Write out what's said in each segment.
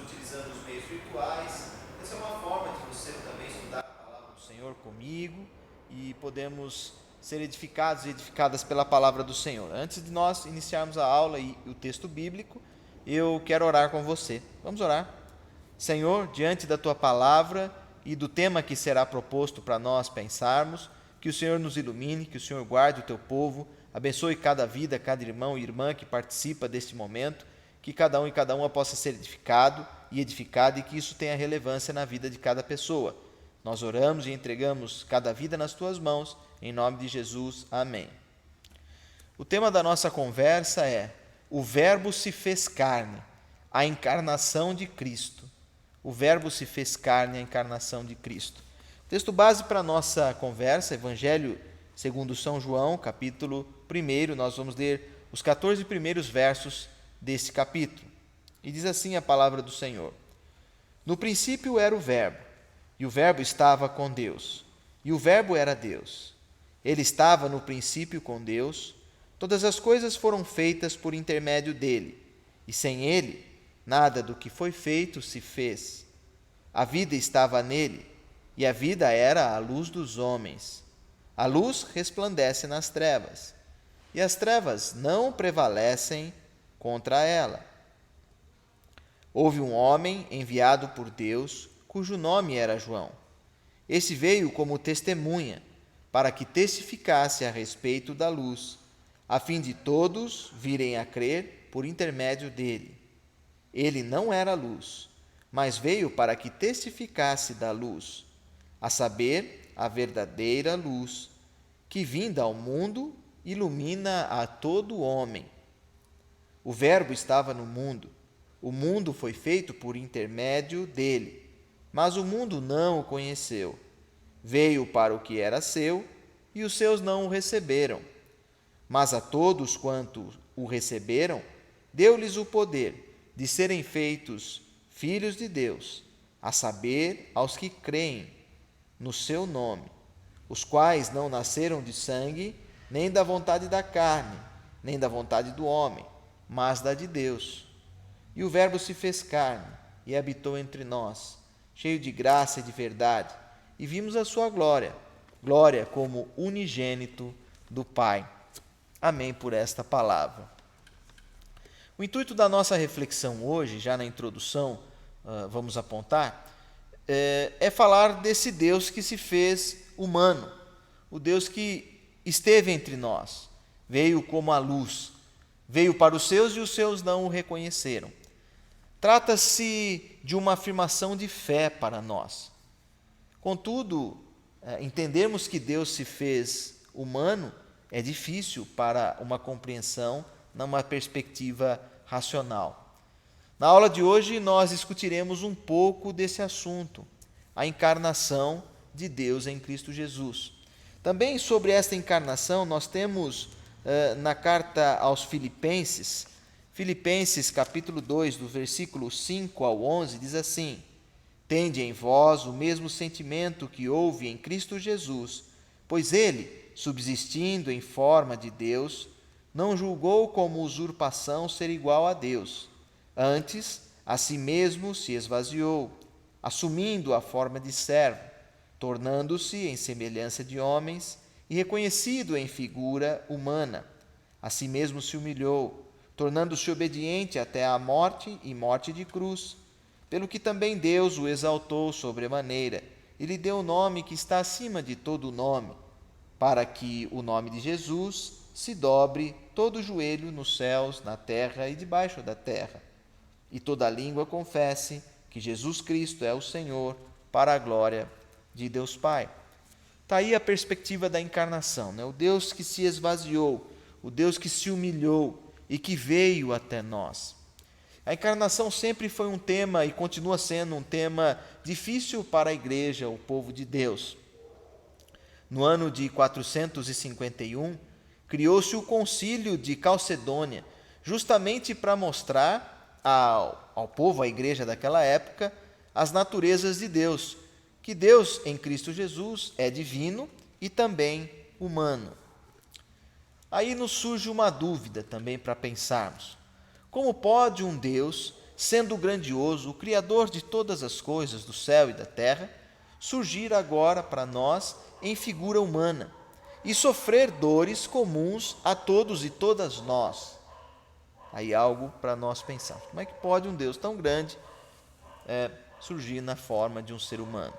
utilizando os meios virtuais. Essa é uma forma de você também estudar a palavra do Senhor comigo e podemos ser edificados e edificadas pela palavra do Senhor. Antes de nós iniciarmos a aula e o texto bíblico, eu quero orar com você. Vamos orar. Senhor, diante da Tua palavra e do tema que será proposto para nós pensarmos, que o Senhor nos ilumine, que o Senhor guarde o Teu povo, abençoe cada vida, cada irmão e irmã que participa deste momento, que cada um e cada uma possa ser edificado e edificada e que isso tenha relevância na vida de cada pessoa. Nós oramos e entregamos cada vida nas Tuas mãos, em nome de Jesus. Amém. O tema da nossa conversa é: o Verbo se fez carne, a encarnação de Cristo. O Verbo se fez carne, a encarnação de Cristo. O texto base para a nossa conversa, Evangelho segundo São João, capítulo 1, nós vamos ler os 14 primeiros versos desse capítulo. E diz assim a palavra do Senhor: No princípio era o Verbo, e o Verbo estava com Deus, e o Verbo era Deus. Ele estava no princípio com Deus, todas as coisas foram feitas por intermédio dele, e sem ele, nada do que foi feito se fez. A vida estava nele, e a vida era a luz dos homens. A luz resplandece nas trevas, e as trevas não prevalecem contra ela. Houve um homem enviado por Deus, cujo nome era João. Esse veio como testemunha, para que testificasse a respeito da luz, a fim de todos virem a crer por intermédio dele. Ele não era luz, mas veio para que testificasse da luz, a saber, a verdadeira luz, que vinda ao mundo ilumina a todo homem. O Verbo estava no mundo, o mundo foi feito por intermédio dele, mas o mundo não o conheceu. Veio para o que era seu, e os seus não o receberam. Mas a todos quanto o receberam, deu-lhes o poder de serem feitos filhos de Deus, a saber, aos que creem no seu nome, os quais não nasceram de sangue, nem da vontade da carne, nem da vontade do homem, mas da de Deus. E o Verbo se fez carne e habitou entre nós, cheio de graça e de verdade, e vimos a sua glória, glória como unigênito do Pai. Amém por esta palavra. O intuito da nossa reflexão hoje, já na introdução, vamos apontar, é falar desse Deus que se fez humano, o Deus que esteve entre nós, veio como a luz, veio para os seus e os seus não o reconheceram. Trata-se de uma afirmação de fé para nós. Contudo, entendermos que Deus se fez humano é difícil para uma compreensão numa perspectiva racional. Na aula de hoje, nós discutiremos um pouco desse assunto, a encarnação de Deus em Cristo Jesus. Também sobre esta encarnação, nós temos na carta aos Filipenses, capítulo 2, do versículo 5 ao 11, diz assim: Tende em vós o mesmo sentimento que houve em Cristo Jesus, pois ele, subsistindo em forma de Deus, não julgou como usurpação ser igual a Deus. Antes, a si mesmo se esvaziou, assumindo a forma de servo, tornando-se em semelhança de homens e reconhecido em figura humana. A si mesmo se humilhou, tornando-se obediente até à morte e morte de cruz, pelo que também Deus o exaltou sobremaneira e lhe deu o nome que está acima de todo nome, para que o nome de Jesus se dobre todo o joelho nos céus, na terra e debaixo da terra, e toda língua confesse que Jesus Cristo é o Senhor, para a glória de Deus Pai. Está aí a perspectiva da encarnação, né? O Deus que se esvaziou, o Deus que se humilhou e que veio até nós. A encarnação sempre foi um tema e continua sendo um tema difícil para a igreja, o povo de Deus. No ano de 451, criou-se o Concílio de Calcedônia, justamente para mostrar ao povo, à igreja daquela época, as naturezas de Deus, que Deus em Cristo Jesus é divino e também humano. Aí nos surge uma dúvida também para pensarmos. Como pode um Deus sendo grandioso, o Criador de todas as coisas do céu e da terra, surgir agora para nós em figura humana e sofrer dores comuns a todos e todas nós. Aí algo para nós pensar. Como é que pode um Deus tão grande surgir na forma de um ser humano?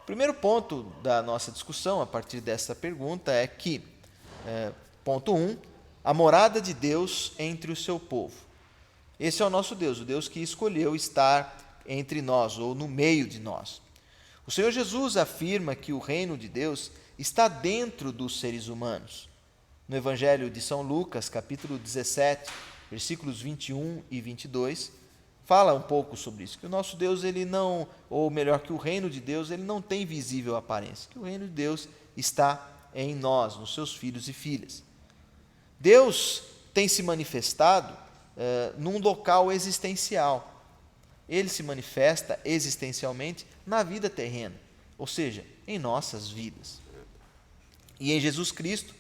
O primeiro ponto da nossa discussão, a partir dessa pergunta, é que, ponto 1, a morada de Deus entre o seu povo. Esse é o nosso Deus, o Deus que escolheu estar entre nós, ou no meio de nós. O Senhor Jesus afirma que o reino de Deus está dentro dos seres humanos. No Evangelho de São Lucas, capítulo 17, versículos 21 e 22, fala um pouco sobre isso, que o nosso Deus, ele não, ou melhor, que o reino de Deus, ele não tem visível aparência, que o reino de Deus está em nós, nos seus filhos e filhas. Deus tem se manifestado num local existencial. Ele se manifesta existencialmente na vida terrena, ou seja, em nossas vidas. E em Jesus Cristo,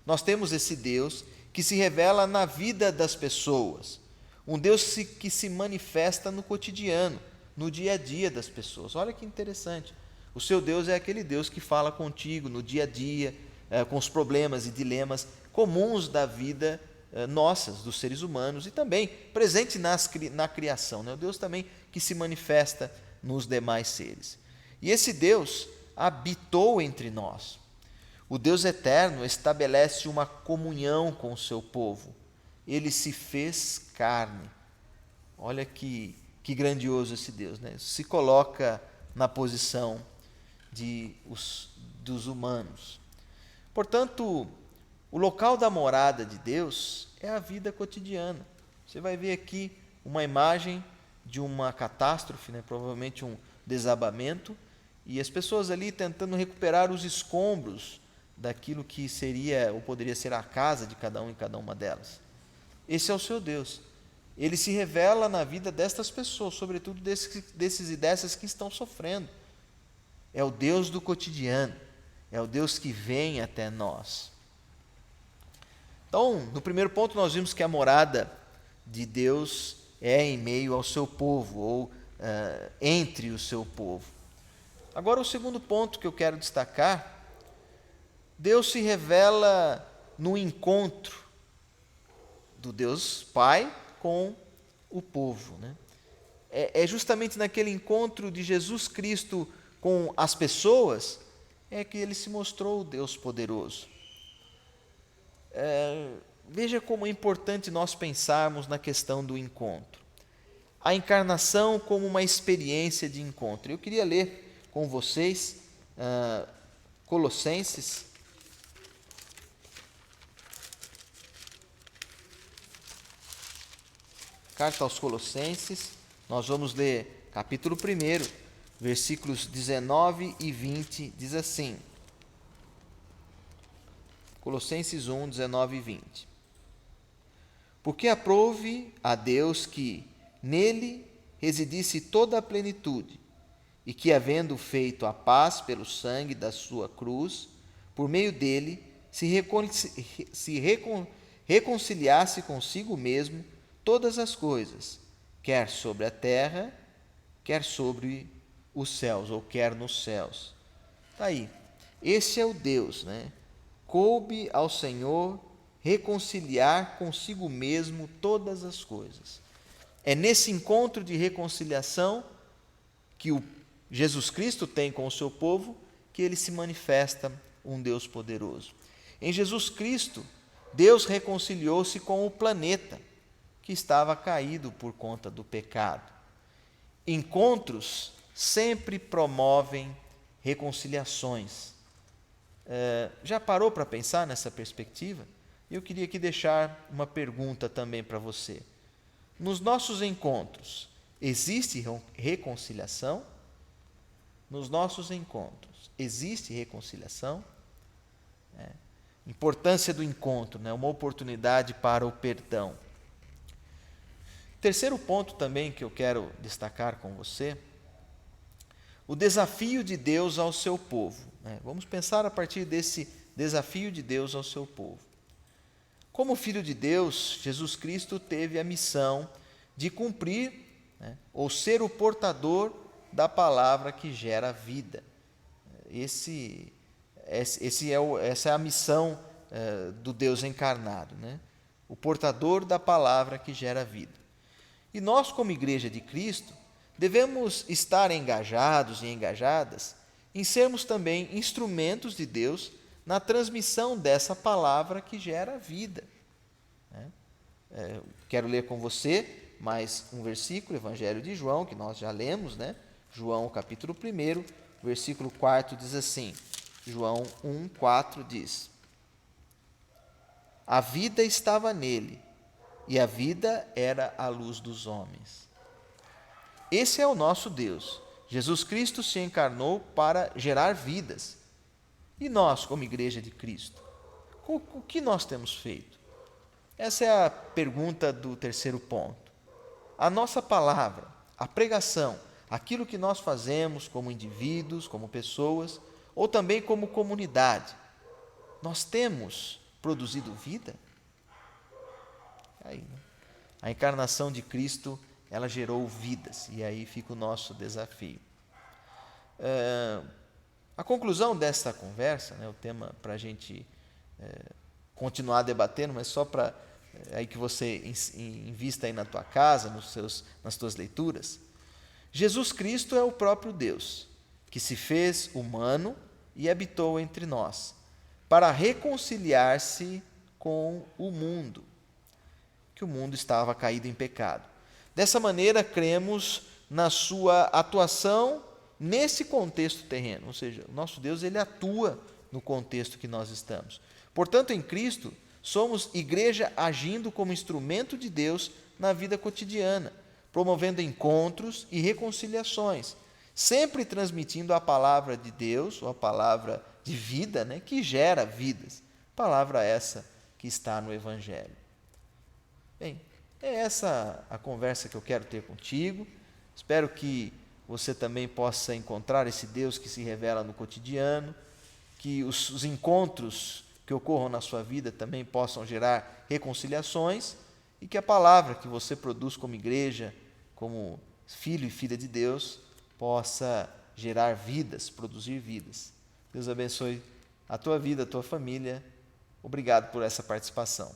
nós temos esse Deus que se revela na vida das pessoas, um Deus que se manifesta no cotidiano, no dia a dia das pessoas. Olha que interessante. O seu Deus é aquele Deus que fala contigo no dia a dia, com os problemas e dilemas comuns da vida nossas, dos seres humanos, e também presente na criação, né? O Deus também que se manifesta nos demais seres. E esse Deus habitou entre nós. O Deus eterno estabelece uma comunhão com o seu povo. Ele se fez carne. Olha que grandioso esse Deus, né? Se coloca na posição dos humanos. Portanto, o local da morada de Deus é a vida cotidiana. Você vai ver aqui uma imagem de uma catástrofe, né? Provavelmente um desabamento, e as pessoas ali tentando recuperar os escombros daquilo que seria ou poderia ser a casa de cada um e cada uma delas. Esse é o seu Deus. Ele se revela na vida destas pessoas, sobretudo desses e dessas que estão sofrendo. É o Deus do cotidiano, é o Deus que vem até nós. Então, no primeiro ponto, nós vimos que a morada de Deus é em meio ao seu povo, ou entre o seu povo. Agora, o segundo ponto que eu quero destacar, Deus se revela no encontro do Deus Pai com o povo, né? É justamente naquele encontro de Jesus Cristo com as pessoas que ele se mostrou o Deus poderoso. Veja como é importante nós pensarmos na questão do encontro. A encarnação como uma experiência de encontro. Eu queria ler com vocês Colossenses, carta aos Colossenses, nós vamos ler capítulo 1, versículos 19 e 20, diz assim, Colossenses 1, 19 e 20. Porque aprouve a Deus que nele residisse toda a plenitude, e que, havendo feito a paz pelo sangue da sua cruz, por meio dele se reconciliasse consigo mesmo todas as coisas, quer sobre a terra, quer sobre os céus, ou quer nos céus. Está aí. Esse é o Deus, né? Coube ao Senhor reconciliar consigo mesmo todas as coisas. É nesse encontro de reconciliação que o Jesus Cristo tem com o seu povo que ele se manifesta um Deus poderoso. Em Jesus Cristo, Deus reconciliou-se com o planeta que estava caído por conta do pecado. Encontros sempre promovem reconciliações. Já parou para pensar nessa perspectiva? Eu queria aqui deixar uma pergunta também para você. Nos nossos encontros, existe reconciliação? Nos nossos encontros, existe reconciliação? Importância do encontro, né? Uma oportunidade para o perdão. Terceiro ponto também que eu quero destacar com você, o desafio de Deus ao seu povo. Vamos pensar a partir desse desafio de Deus ao seu povo. Como Filho de Deus, Jesus Cristo teve a missão de cumprir, né, ou ser o portador da palavra que gera vida. Essa é a missão do Deus encarnado, né? O portador da palavra que gera vida. E nós, como Igreja de Cristo, devemos estar engajados e engajadas em sermos também instrumentos de Deus na transmissão dessa palavra que gera vida, né? Quero ler com você mais um versículo, Evangelho de João, que nós já lemos, né? João capítulo 1, versículo 4 diz assim, João 1,4 diz: a vida estava nele, e a vida era a luz dos homens. Esse é o nosso Deus. Jesus Cristo se encarnou para gerar vidas. E nós, como Igreja de Cristo, o que nós temos feito? Essa é a pergunta do terceiro ponto. A nossa palavra, a pregação, aquilo que nós fazemos como indivíduos, como pessoas, ou também como comunidade, nós temos produzido vida? Aí, né? A encarnação de Cristo, ela gerou vidas, e aí fica o nosso desafio. A conclusão desta conversa, né, o tema para a gente continuar debatendo, mas só para aí que você invista aí na tua casa, nas tuas leituras. Jesus Cristo é o próprio Deus, que se fez humano e habitou entre nós, para reconciliar-se com o mundo, que o mundo estava caído em pecado. Dessa maneira, cremos na sua atuação nesse contexto terreno, ou seja, o nosso Deus, ele atua no contexto que nós estamos. Portanto, em Cristo, somos igreja agindo como instrumento de Deus na vida cotidiana, promovendo encontros e reconciliações, sempre transmitindo a palavra de Deus, ou a palavra de vida, né, que gera vidas. Palavra essa que está no Evangelho. Bem, é essa a conversa que eu quero ter contigo. Espero que você também possa encontrar esse Deus que se revela no cotidiano, que os encontros que ocorram na sua vida também possam gerar reconciliações e que a palavra que você produz como igreja, como filho e filha de Deus, possa gerar vidas, produzir vidas. Deus abençoe a tua vida, a tua família. Obrigado por essa participação.